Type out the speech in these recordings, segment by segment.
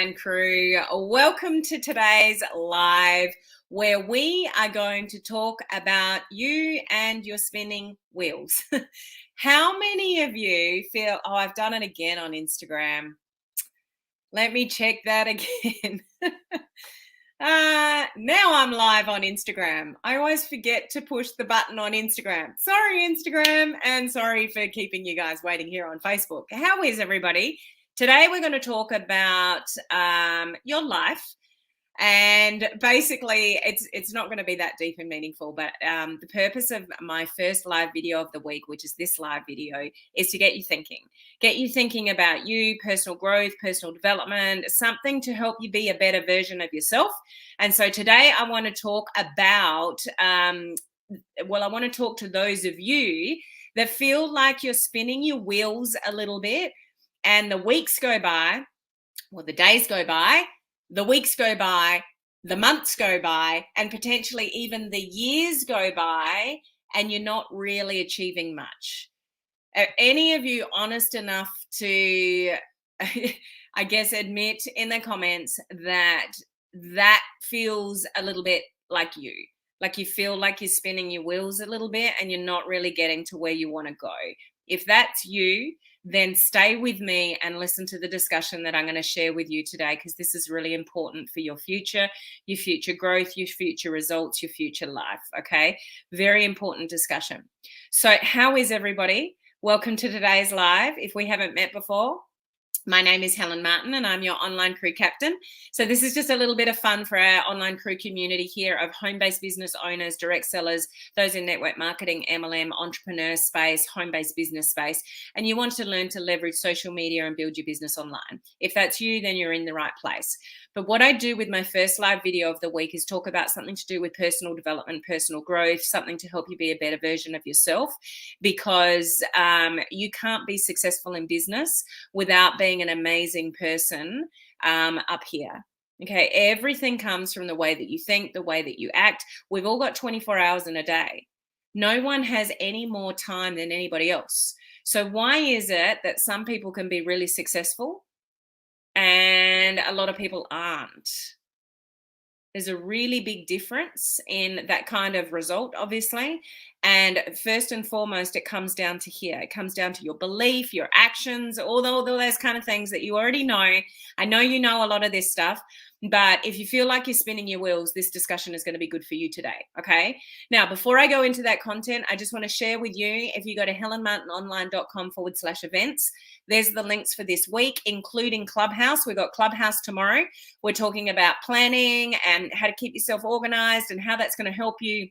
online crew. Welcome to today's live where we are going to talk about you and your spinning wheels. How many of you feel, oh, I've done it again on Instagram. Let me check that again. Now I'm live on Instagram. I always forget to push the button on Instagram. Sorry, Instagram, and sorry for keeping you guys waiting here on Facebook. How is everybody? Today we're going to talk about your life, and basically it's not going to be that deep and meaningful, but the purpose of my first live video of the week, which is this live video, is to get you thinking about you, personal growth, personal development, something to help you be a better version of yourself. And so today I want to talk about I want to talk to those of you that feel like you're spinning your wheels a little bit, and the weeks go by, well, the days go by, the weeks go by, the months go by, and potentially even the years go by, and you're not really achieving much. Are any of you honest enough to, I guess, admit in the comments that that feels a little bit like you? Like you feel like you're spinning your wheels a little bit and you're not really getting to where you want to go. If that's you, then stay with me and listen to the discussion that I'm going to share with you today, because this is really important for your future growth, your future results, your future life. Okay, very important discussion. So how is everybody? Welcome to today's live. If we haven't met before, my name is Helen Martin and I'm your online crew captain. So this is just a little bit of fun for our online crew community here of home-based business owners, direct sellers, those in network marketing, MLM, entrepreneur space, home-based business space, and you want to learn to leverage social media and build your business online. If that's you, then you're in the right place. But what I do with my first live video of the week is talk about something to do with personal development, personal growth, something to help you be a better version of yourself, because you can't be successful in business without being an amazing person up here. Okay, everything comes from the way that you think, the way that you act. We've all got 24 hours in a day. No one has any more time than anybody else. So why is it that some people can be really successful and a lot of people aren't? There's a really big difference in that kind of result, obviously. And first and foremost, it comes down to here. It comes down to your belief, your actions, all those kind of things that you already know. I know you know a lot of this stuff, but if you feel like you're spinning your wheels, this discussion is going to be good for you today, okay? Now, before I go into that content, I just want to share with you, if you go to helenmartinonline.com/events, there's the links for this week, including Clubhouse. We've got Clubhouse tomorrow. We're talking about planning and how to keep yourself organized and how that's going to help you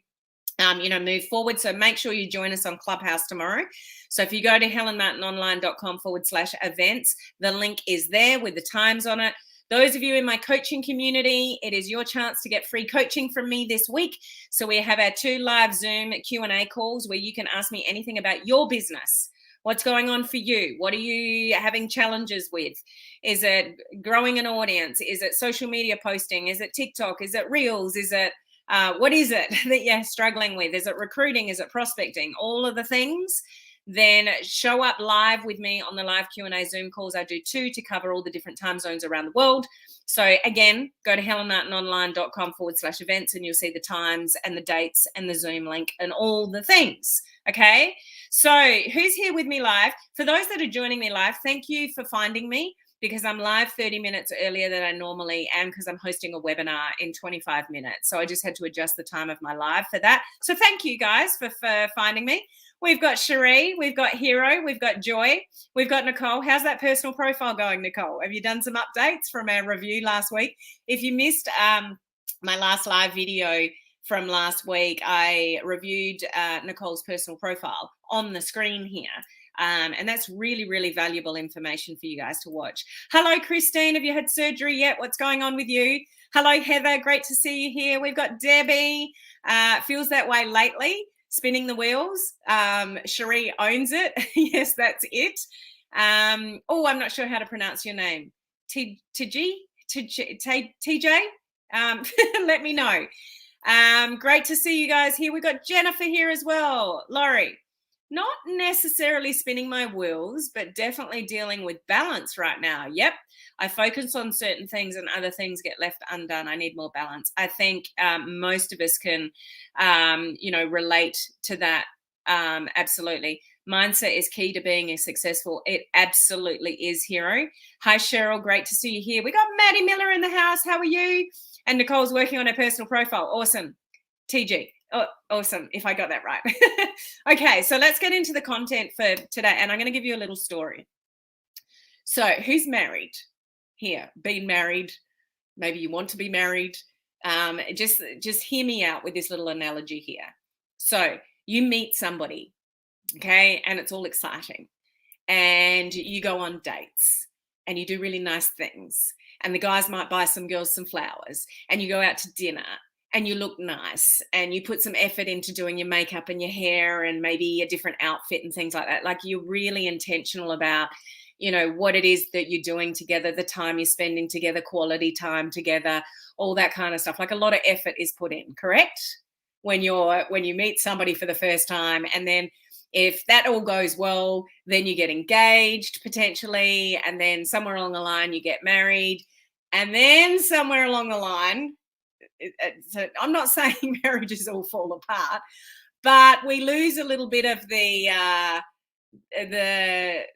move forward. So make sure you join us on Clubhouse tomorrow. So if you go to helenmartinonline.com/events, the link is there with the times on it. Those of you in my coaching community, it is your chance to get free coaching from me this week. So we have our 2 live Zoom Q&A calls where you can ask me anything about your business. What's going on for you? What are you having challenges with? Is it growing an audience? Is it social media posting? Is it TikTok? Is it Reels? Is it what is it that you're struggling with? Is it recruiting? Is it prospecting? All of the things. Then show up live with me on the live Q&A Zoom calls. I do 2 to cover all the different time zones around the world. So again, go to helenmartinonline.com/events and you'll see the times and the dates and the Zoom link and all the things. Okay. So who's here with me live? For those that are joining me live, thank you for finding me, because I'm live 30 minutes earlier than I normally am, because I'm hosting a webinar in 25 minutes. So I just had to adjust the time of my live for that. So thank you guys for finding me. We've got Cherie, we've got Hero, we've got Joy, we've got Nicole. How's that personal profile going, Nicole? Have you done some updates from our review last week? If you missed my last live video from last week, I reviewed Nicole's personal profile on the screen here. And that's really, really valuable information for you guys to watch. Hello, Christine. Have you had surgery yet? What's going on with you? Hello, Heather. Great to see you here. We've got Debbie. Feels that way lately. Spinning the wheels. Cherie owns it. Yes, that's it. I'm not sure how to pronounce your name. TJ? Let me know. Great to see you guys here. We've got Jennifer here as well. Laurie. not necessarily spinning my wheels, but definitely dealing with balance right now. Yep. I focus on certain things and other things get left undone. I need more balance. I think most of us can, relate to that. Absolutely. Mindset is key to being a successful. It absolutely is, Hero. Hi, Cheryl. Great to see you here. We got Maddie Miller in the house. How are you? And Nicole's working on her personal profile. Awesome. TG. Oh, awesome. If I got that right. Okay, so let's get into the content for today. And I'm going to give you a little story. So who's married here? Been married? Maybe you want to be married. Just hear me out with this little analogy here. So you meet somebody, okay, and it's all exciting. And you go on dates and you do really nice things. And the guys might buy some girls some flowers and you go out to dinner and you look nice and you put some effort into doing your makeup and your hair and maybe a different outfit and things like that. Like you're really intentional about, what it is that you're doing together, the time you're spending together, quality time together, all that kind of stuff. Like a lot of effort is put in, correct? When you meet somebody for the first time, and then if that all goes well, then you get engaged potentially, and then somewhere along the line you get married, and then somewhere along the line, so I'm not saying marriages all fall apart, but we lose a little bit of the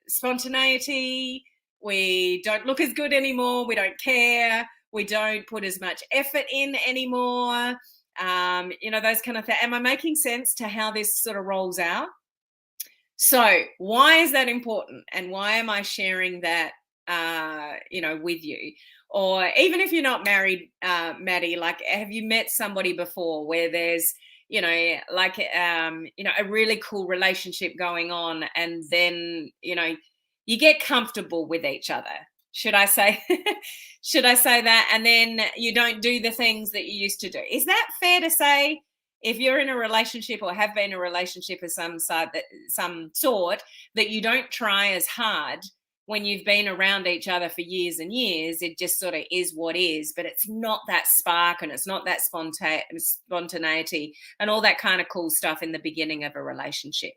spontaneity. We don't look as good anymore. We don't care. We don't put as much effort in anymore. Those kind of things. Am I making sense to how this sort of rolls out? So why is that important? And why am I sharing that, with you? Or even if you're not married, Maddie, like, have you met somebody before where there's, a really cool relationship going on, and then, you get comfortable with each other. Should I say that? And then you don't do the things that you used to do. Is that fair to say? If you're in a relationship or have been in a relationship of some sort, that you don't try as hard when you've been around each other for years and years, it just sort of is what is, but it's not that spark and it's not that spontaneity and all that kind of cool stuff in the beginning of a relationship.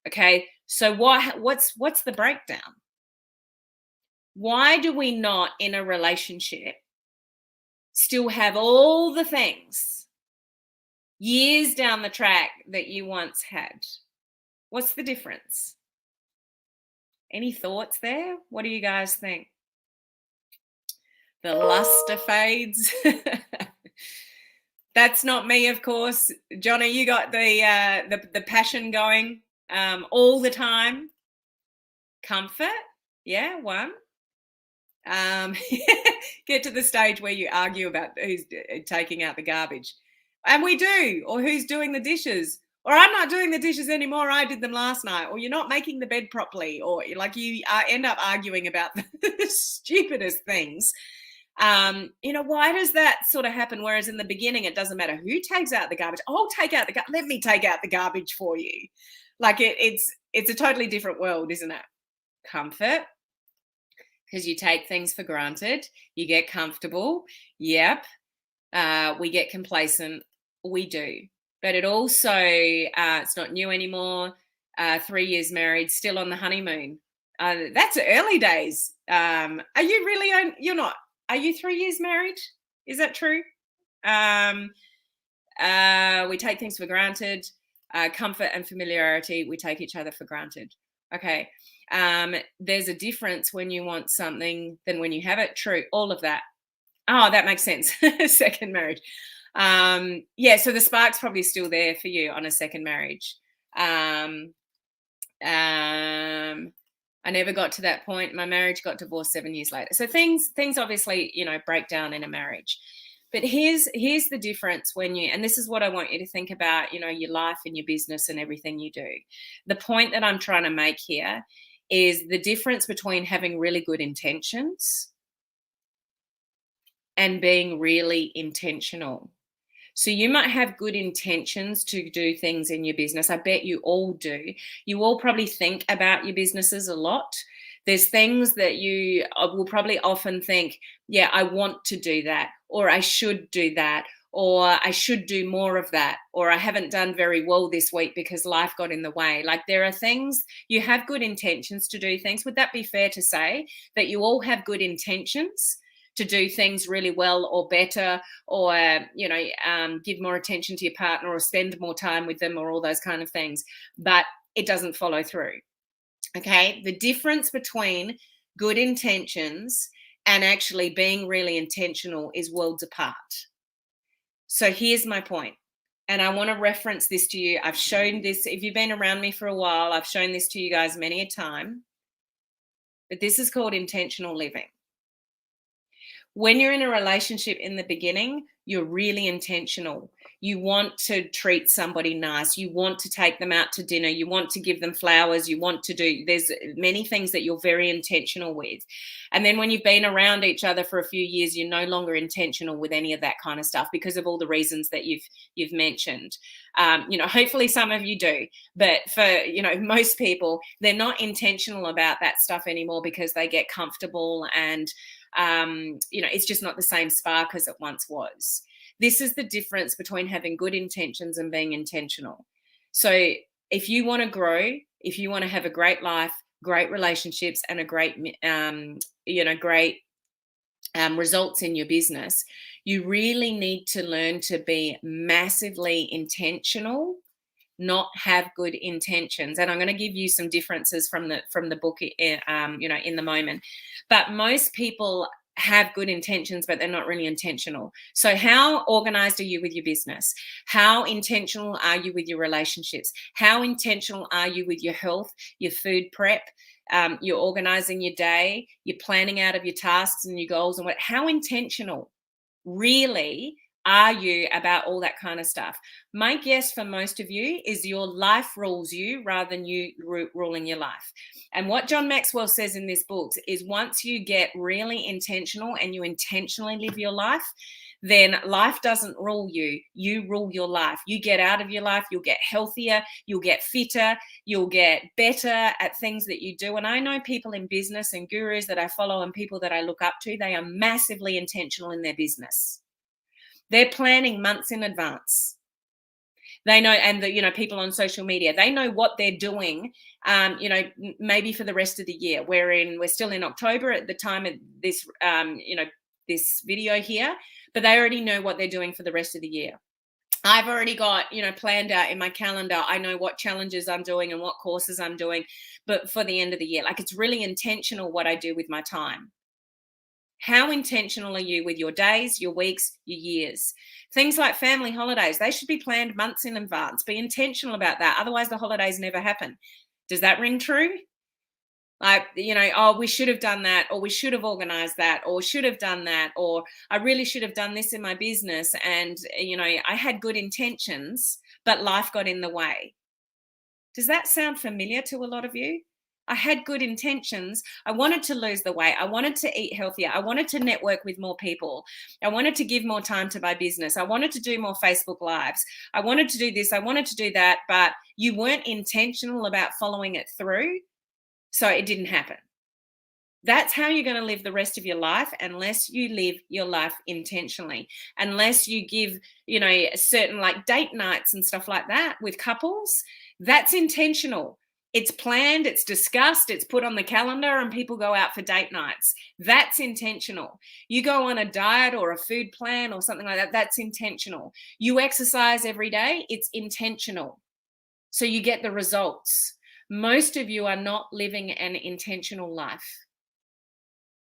Okay, so what's the breakdown? Why do we not in a relationship still have all the things years down the track that you once had? What's the difference? Any thoughts there? What do you guys think? The lustre fades. That's not me, of course. Johnny, you got the passion going all the time. Comfort, yeah, one. Get to the stage where you argue about who's taking out the garbage. And we do, or who's doing the dishes. Or I'm not doing the dishes anymore, I did them last night. Or you're not making the bed properly. Or like you end up arguing about the stupidest things. Why does that sort of happen? Whereas in the beginning, it doesn't matter who takes out the garbage. I'll take out let me take out the garbage for you. Like it's a totally different world, isn't it? Comfort, because you take things for granted. You get comfortable. Yep. We get complacent. We do. But it also, it's not new anymore. 3 years married, still on the honeymoon. That's early days. Are you really, you're not, are you 3 years married? Is that true? We take things for granted. Comfort and familiarity, we take each other for granted. Okay. There's a difference when you want something than when you have it. True. All of that. Oh, that makes sense. Second marriage. So the spark's probably still there for you on a second marriage. I never got to that point. My marriage got divorced 7 years later. So things obviously, break down in a marriage. But here's the difference when you, and this is what I want you to think about, your life and your business and everything you do. The point that I'm trying to make here is the difference between having really good intentions and being really intentional. So you might have good intentions to do things in your business. I bet you all do. You all probably think about your businesses a lot. There's things that you will probably often think, yeah, I want to do that, or I should do that, or I should do more of that, or I haven't done very well this week because life got in the way. Like, there are things, you have good intentions to do things. Would that be fair to say that you all have good intentions to do things really well or better, or give more attention to your partner or spend more time with them or all those kind of things, but it doesn't follow through? Okay, the difference between good intentions and actually being really intentional is worlds apart. So here's my point, and I want to reference this to you. I've shown this, if you've been around me for a while, I've shown this to you guys many a time, but this is called intentional living. When you're in a relationship in the beginning, you're really intentional. You want to treat somebody nice. You want to take them out to dinner. You want to give them flowers. You want to do, there's many things that you're very intentional with. And then when you've been around each other for a few years, you're no longer intentional with any of that kind of stuff because of all the reasons that you've mentioned. Hopefully some of you do, but for, most people, they're not intentional about that stuff anymore because they get comfortable and it's just not the same spark as it once was. This is the difference between having good intentions and being intentional. So if you want to grow, if you want to have a great life, great relationships, and a great, results in your business, you really need to learn to be massively intentional, not have good intentions. And I'm going to give you some differences from the book, in the moment. But most people have good intentions, but they're not really intentional. So how organized are you with your business? How intentional are you with your relationships? How intentional are you with your health, your food prep? You're organizing your day, you're planning out of your tasks and your goals and how intentional really are you about all that kind of stuff? My guess for most of you is your life rules you rather than you ruling your life. And what John Maxwell says in this book is once you get really intentional and you intentionally live your life, then life doesn't rule you. You rule your life. You get out of your life, you'll get healthier, you'll get fitter, you'll get better at things that you do. And I know people in business and gurus that I follow and people that I look up to, they are massively intentional in their business. They're planning months in advance. They know, and people on social media, they know what they're doing, maybe for the rest of the year. We're still in October at the time of this, this video here, but they already know what they're doing for the rest of the year. I've already got, planned out in my calendar. I know what challenges I'm doing and what courses I'm doing, but for the end of the year, like, it's really intentional what I do with my time. How intentional are you with your days, your weeks, your years? Things like family holidays, they should be planned months in advance. Be intentional about that. Otherwise, the holidays never happen. Does that ring true? Like, we should have done that, or we should have organized that, or should have done that, or I really should have done this in my business. And, I had good intentions, but life got in the way. Does that sound familiar to a lot of you? I had good intentions. I wanted to lose the weight. I wanted to eat healthier. I wanted to network with more people. I wanted to give more time to my business. I wanted to do more Facebook Lives. I wanted to do this. I wanted to do that, but you weren't intentional about following it through. So it didn't happen. That's how you're going to live the rest of your life unless you live your life intentionally, unless you give, certain like date nights and stuff like that with couples. That's intentional. It's planned, it's discussed, it's put on the calendar, and people go out for date nights. That's intentional. You go on a diet or a food plan or something like that, that's intentional. You exercise every day, it's intentional. So you get the results. Most of you are not living an intentional life.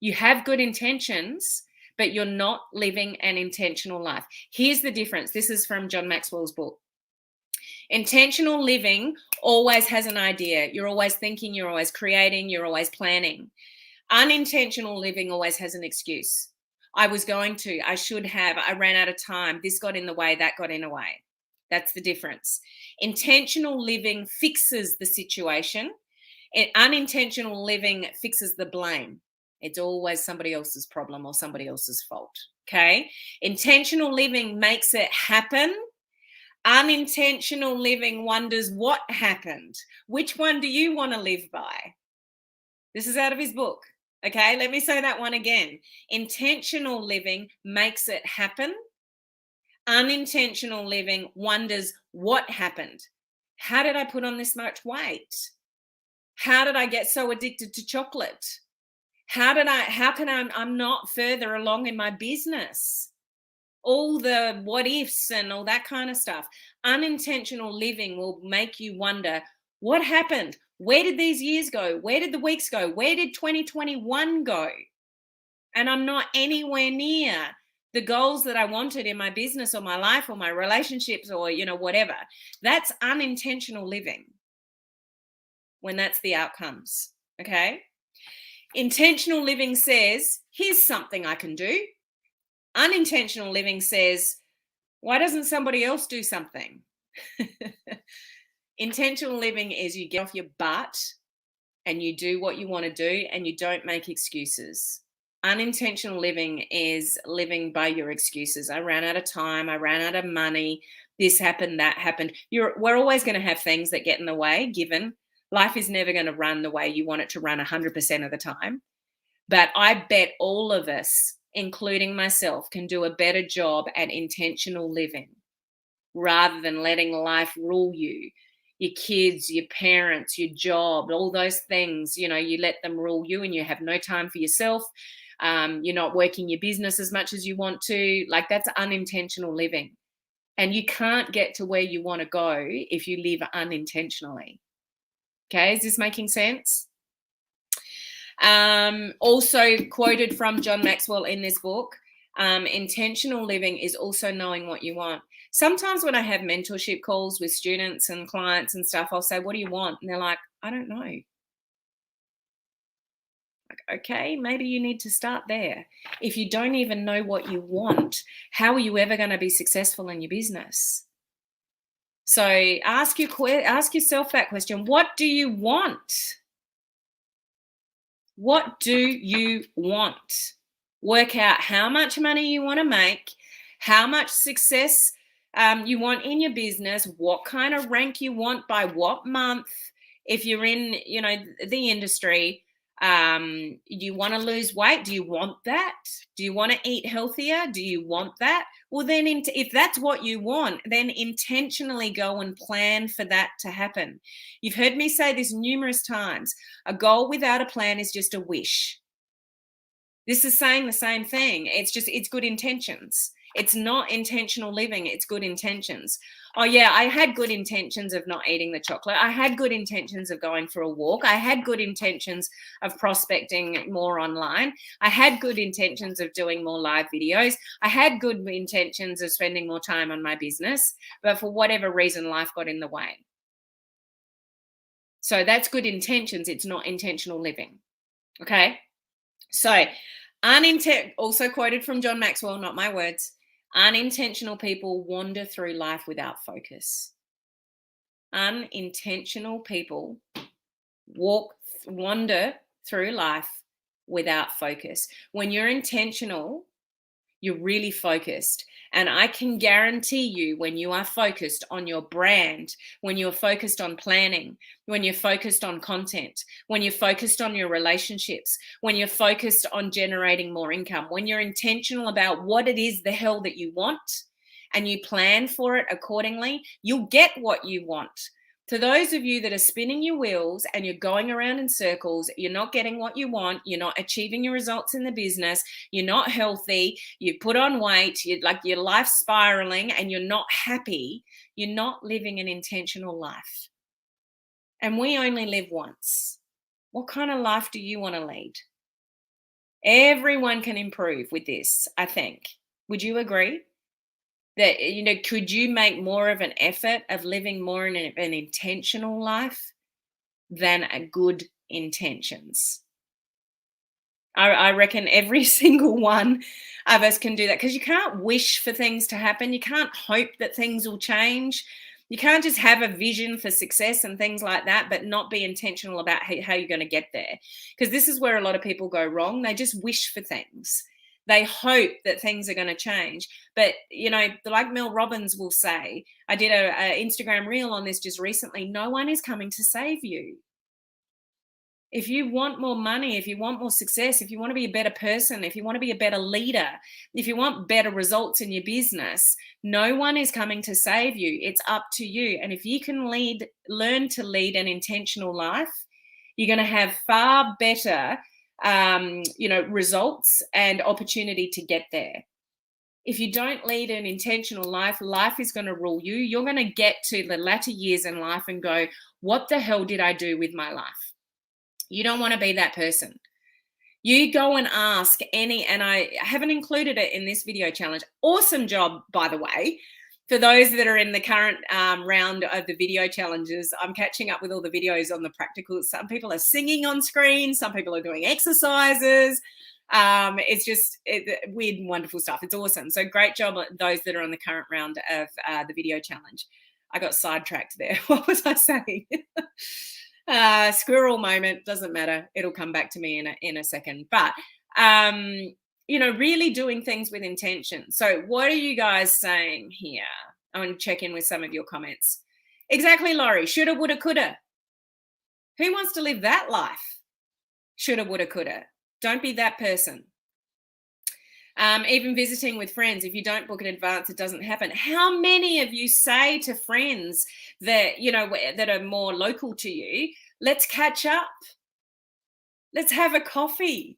You have good intentions, but you're not living an intentional life. Here's the difference. This is from John Maxwell's book. Intentional living always has an idea. You're always thinking, you're always creating, you're always planning. Unintentional living always has an excuse. I was going to, I should have, I ran out of time. This got in the way, that got in the way. That's the difference. Intentional living fixes the situation. Unintentional living fixes the blame. It's always somebody else's problem or somebody else's fault. Okay? Intentional living makes it happen. Unintentional living wonders what happened. Which one do you want to live by? This is out of his book. Okay, let me say that one again. Intentional living makes it happen. Unintentional living wonders what happened. How did I put on this much weight? How did I get so addicted to chocolate? I'm not further along in my business? All the what ifs and all that kind of stuff. Unintentional living will make you wonder, what happened? Where did these years go? Where did the weeks go? Where did 2021 go? And I'm not anywhere near the goals that I wanted in my business or my life or my relationships or, whatever. That's unintentional living when that's the outcomes. Okay. Intentional living says, here's something I can do. Unintentional living says, why doesn't somebody else do something? Intentional living is you get off your butt and you do what you want to do and you don't make excuses. Unintentional living is living by your excuses. I ran out of time. I ran out of money. This happened, that happened. We're always going to have things that get in the way, given. Life is never going to run the way you want it to run 100% of the time. But I bet all of us, including myself, can do a better job at intentional living rather than letting life rule you. Your kids, your parents, your job, all those things, you let them rule you and you have no time for yourself. You're not working your business as much as you want to. Like, that's unintentional living. And you can't get to where you want to go if you live unintentionally. Okay, is this making sense? Also quoted from John Maxwell in this book, intentional living is also knowing what you want. Sometimes when I have mentorship calls with students and clients and stuff, I'll say, what do you want? And they're like, I don't know. Like, okay, maybe you need to start there. If you don't even know what you want, how are you ever going to be successful in your business? So ask yourself that question. What do you want? What do you want? Work out how much money you want to make, how much success you want in your business, what kind of rank you want by what month. If you're in, the industry, you want to lose weight. Do you want that? Do you want to eat healthier? Do you want that? Well, then if that's what you want, then intentionally go and plan for that to happen. You've heard me say this numerous times. A goal without a plan is just a wish. This is saying the same thing. It's good intentions. It's not intentional living. It's good intentions. Oh yeah, I had good intentions of not eating the chocolate. I had good intentions of going for a walk. I had good intentions of prospecting more online. I had good intentions of doing more live videos. I had good intentions of spending more time on my business, but for whatever reason, life got in the way. So that's good intentions. It's not intentional living. Okay. So also quoted from John Maxwell, not my words. Unintentional people wander through life without focus. Unintentional people wander through life without focus. When you're intentional, you're really focused. And I can guarantee you, when you are focused on your brand, when you're focused on planning, when you're focused on content, when you're focused on your relationships, when you're focused on generating more income, when you're intentional about what it is the hell that you want and you plan for it accordingly, you'll get what you want. To those of you that are spinning your wheels and you're going around in circles, you're not getting what you want, you're not achieving your results in the business, you're not healthy, you've put on weight, your life's spiraling and you're not happy, you're not living an intentional life. And we only live once. What kind of life do you want to lead? Everyone can improve with this, I think. Would you agree? That, could you make more of an effort of living more in an intentional life than a good intentions? I reckon every single one of us can do that, because you can't wish for things to happen. You can't hope that things will change. You can't just have a vision for success and things like that, but not be intentional about how you're going to get there. Because this is where a lot of people go wrong. They just wish for things. They hope that things are going to change. But, like Mel Robbins will say, I did a Instagram reel on this just recently, no one is coming to save you. If you want more money, if you want more success, if you want to be a better person, if you want to be a better leader, if you want better results in your business, no one is coming to save you. It's up to you. And if you can learn to lead an intentional life, you're going to have far better, results and opportunity to get there. If you don't lead an intentional life, life is going to rule you. You're going to get to the latter years in life and go, what the hell did I do with my life? You don't want to be that person. You go and ask any, and I haven't included it in this video challenge. Awesome job, by the way. For those that are in the current round of the video challenges, I'm catching up with all the videos on the practicals. Some people are singing on screen. Some people are doing exercises. It's just weird and wonderful stuff. It's awesome. So great job on those that are on the current round of the video challenge. I got sidetracked there. What was I saying? Squirrel moment, doesn't matter. It'll come back to me in a second. But, really doing things with intention. So what are you guys saying here? I want to check in with some of your comments. Exactly, Laurie. Shoulda, woulda, coulda. Who wants to live that life? Shoulda, woulda, coulda. Don't be that person. Even visiting with friends, if you don't book in advance, it doesn't happen. How many of you say to friends that, that are more local to you, let's catch up. Let's have a coffee.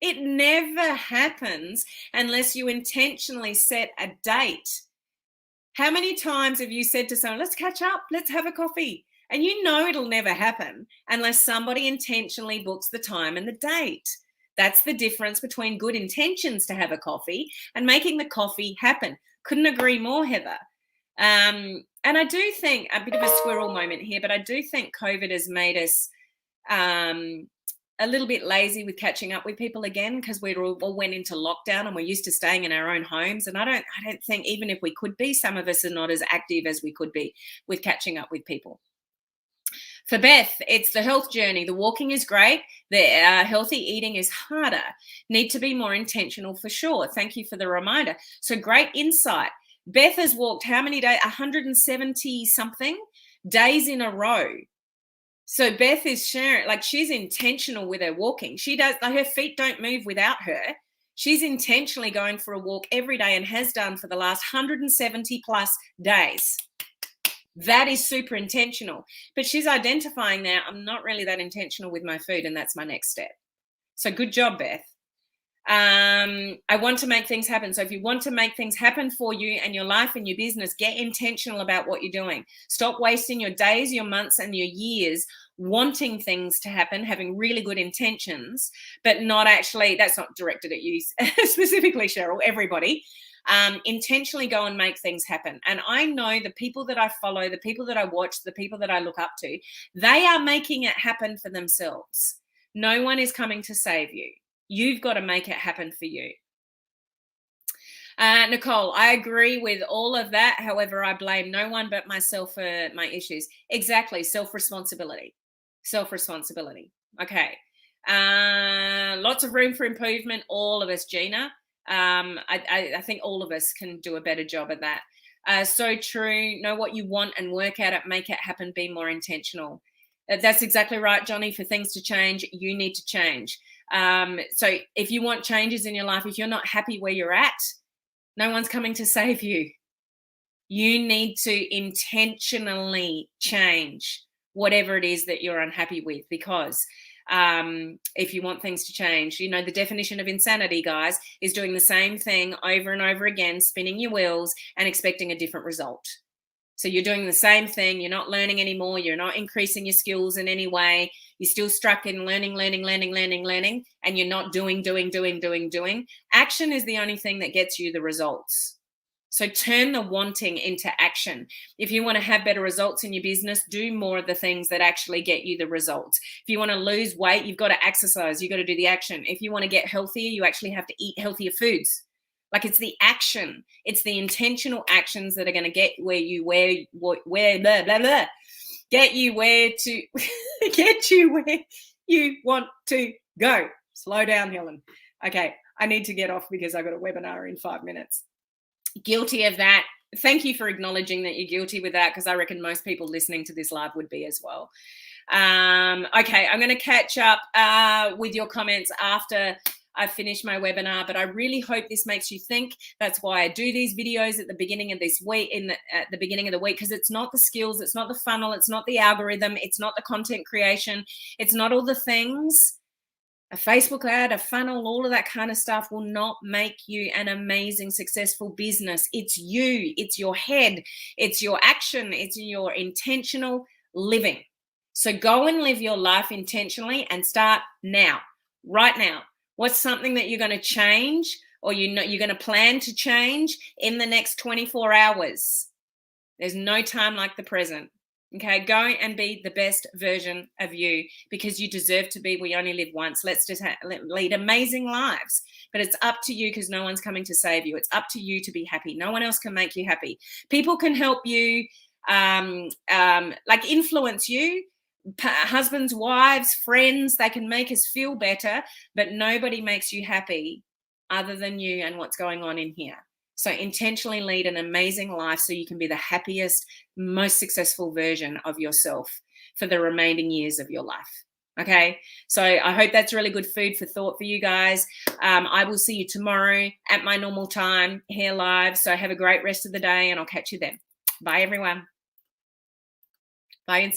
It never happens unless you intentionally set a date. How many times have you said to someone, let's catch up, let's have a coffee? And you know it'll never happen unless somebody intentionally books the time and the date. That's the difference between good intentions to have a coffee and making the coffee happen. Couldn't agree more, Heather. And I do think, a bit of a squirrel moment here, but I do think COVID has made us a little bit lazy with catching up with people again, because we all went into lockdown and we're used to staying in our own homes. And I don't think, even if we could be, some of us are not as active as we could be with catching up with people. For Beth, it's the health journey. The walking is great. The healthy eating is harder. Need to be more intentional for sure. Thank you for the reminder. So great insight. Beth has walked how many days? 170 something days in a row. So Beth is sharing, like, she's intentional with her walking. She does, like, her feet don't move without her. She's intentionally going for a walk every day and has done for the last 170 plus days. That is super intentional. But she's identifying now, I'm not really that intentional with my food, and that's my next step. So good job, Beth. I want to make things happen. So if you want to make things happen for you and your life and your business, get intentional about what you're doing. Stop wasting your days, your months, and your years wanting things to happen, having really good intentions, but not actually, that's not directed at you specifically, Cheryl, everybody. Intentionally go and make things happen. And I know the people that I follow, the people that I watch, the people that I look up to, they are making it happen for themselves. No one is coming to save you. You've got to make it happen for you. Nicole, I agree with all of that. However, I blame no one but myself for my issues. Exactly. Self-responsibility. Self-responsibility. Okay. Lots of room for improvement. All of us, Gina. I think all of us can do a better job at that. So true. Know what you want and work at it. Make it happen. Be more intentional. That's exactly right, Johnny. For things to change, you need to change. So if you want changes in your life, if you're not happy where you're at, no one's coming to save you. You need to intentionally change whatever it is that you're unhappy with, because if you want things to change, the definition of insanity, guys, is doing the same thing over and over again, spinning your wheels and expecting a different result. So you're doing the same thing. You're not learning anymore. You're not increasing your skills in any way. You're still stuck in learning, and you're not doing. Action is the only thing that gets you the results. So turn the wanting into action. If you want to have better results in your business, do more of the things that actually get you the results. If you want to lose weight, you've got to exercise. You've got to do the action. If you want to get healthier, you actually have to eat healthier foods. Like, it's the action. It's the intentional actions that are going to get get you where you want to go. Slow down, Helen. Okay, I need to get off because I got a webinar in 5 minutes. Guilty of that. Thank you for acknowledging that you're guilty with that, because I reckon most people listening to this live would be as well. Okay, I'm going to catch up with your comments after I finish my webinar, but I really hope this makes you think. That's why I do these videos at the beginning of this week, at the beginning of the week, because it's not the skills, it's not the funnel, it's not the algorithm, it's not the content creation, it's not all the things. A Facebook ad, a funnel, all of that kind of stuff will not make you an amazing, successful business. It's you, it's your head, it's your action, it's your intentional living. So go and live your life intentionally and start now, right now. What's something that you're going to change, or you're going to plan to change in the next 24 hours? There's no time like the present. Okay, go and be the best version of you, because you deserve to be. We only live once. Let's just lead amazing lives. But it's up to you, because no one's coming to save you. It's up to you to be happy. No one else can make you happy. People can help you, like influence you. Husbands, wives, friends, they can make us feel better, but nobody makes you happy other than you and what's going on in here. So intentionally lead an amazing life so you can be the happiest, most successful version of yourself for the remaining years of your life. Okay, so I hope that's really good food for thought for you guys. I will see you tomorrow at my normal time here live. So have a great rest of the day, and I'll catch you then. Bye, everyone. Bye.